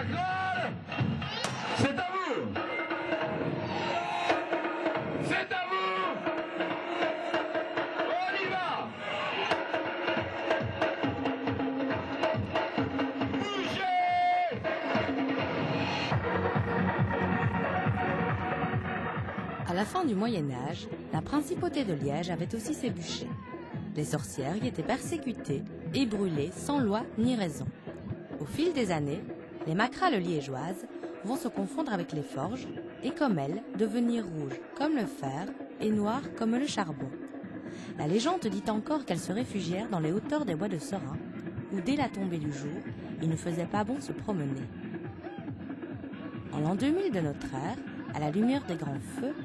Macron, c'est à vous. C'est à vous. On y va. Bougez. À la fin du Moyen-Âge, la principauté de Liège avait aussi ses bûchers. Les sorcières y étaient persécutées et brûlées sans loi ni raison. Au fil des années, les macrales liégeoises vont se confondre avec les forges et, comme elles, devenir rouges comme le fer et noires comme le charbon. La légende dit encore qu'elles se réfugièrent dans les hauteurs des bois de Serein, où dès la tombée du jour, il ne faisait pas bon se promener. En l'an 2000 de notre ère, à la lumière des grands feux,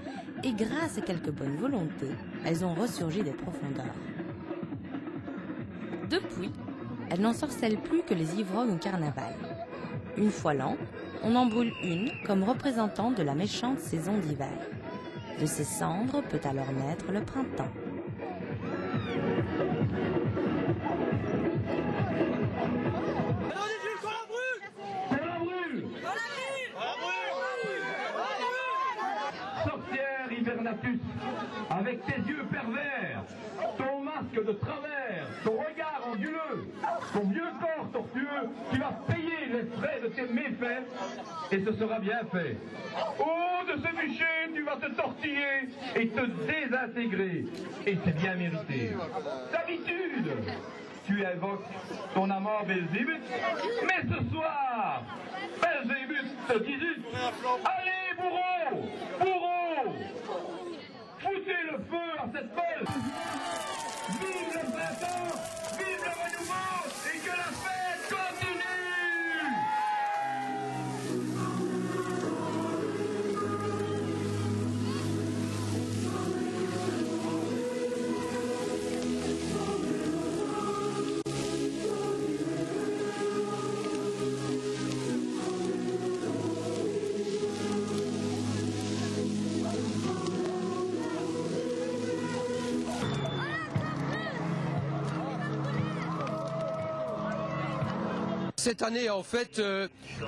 et grâce à quelques bonnes volontés, elles ont ressurgi des profondeurs. Depuis, elles n'ensorcellent plus que les ivrognes au carnaval. Une fois l'an, on en brûle une comme représentant de la méchante saison d'hiver. De ces cendres peut alors naître le printemps. Sorcière hibernatus, avec tes yeux pervers, ton masque de travers, ton regard anguleux, ton vieux corps tortueux, tu vas payer les frais de tes méfaits, et ce sera bien fait. Oh, de ce bûcher, tu vas te tortiller et te désintégrer, et c'est bien mérité. D'habitude, tu invoques ton amant Belzébuth, mais ce soir, Belzébuth te disute. Allez, bourreau, bourreau, foutez le feu à cette folle. Vive le printemps, vive le renouveau, et que la fête continue. Cette année, en fait,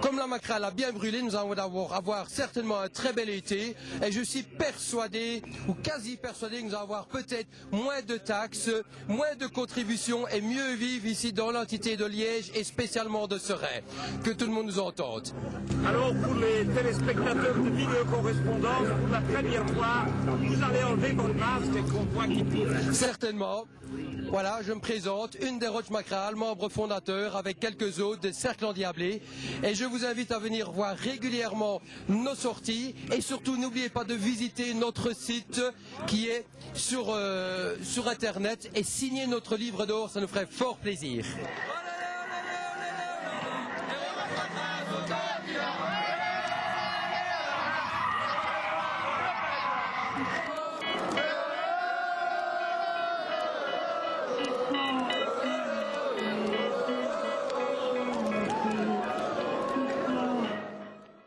comme la macrale a bien brûlé, nous allons avoir certainement un très bel été. Et je suis persuadé, ou quasi persuadé, que nous allons avoir peut-être moins de taxes, moins de contributions et mieux vivre ici dans l'entité de Liège et spécialement de Serein. Que tout le monde nous entende. Alors pour les téléspectateurs de vidéocorrespondance, pour la première fois, vous allez enlever votre masque et qu'on voit qui pousse. Certainement. Voilà, je me présente, une des Roches Macrales, membre fondateur avec quelques autres des Cercles Endiablés. Et je vous invite à venir voir régulièrement nos sorties. Et surtout, n'oubliez pas de visiter notre site qui est sur Internet et signer notre livre d'or, ça nous ferait fort plaisir.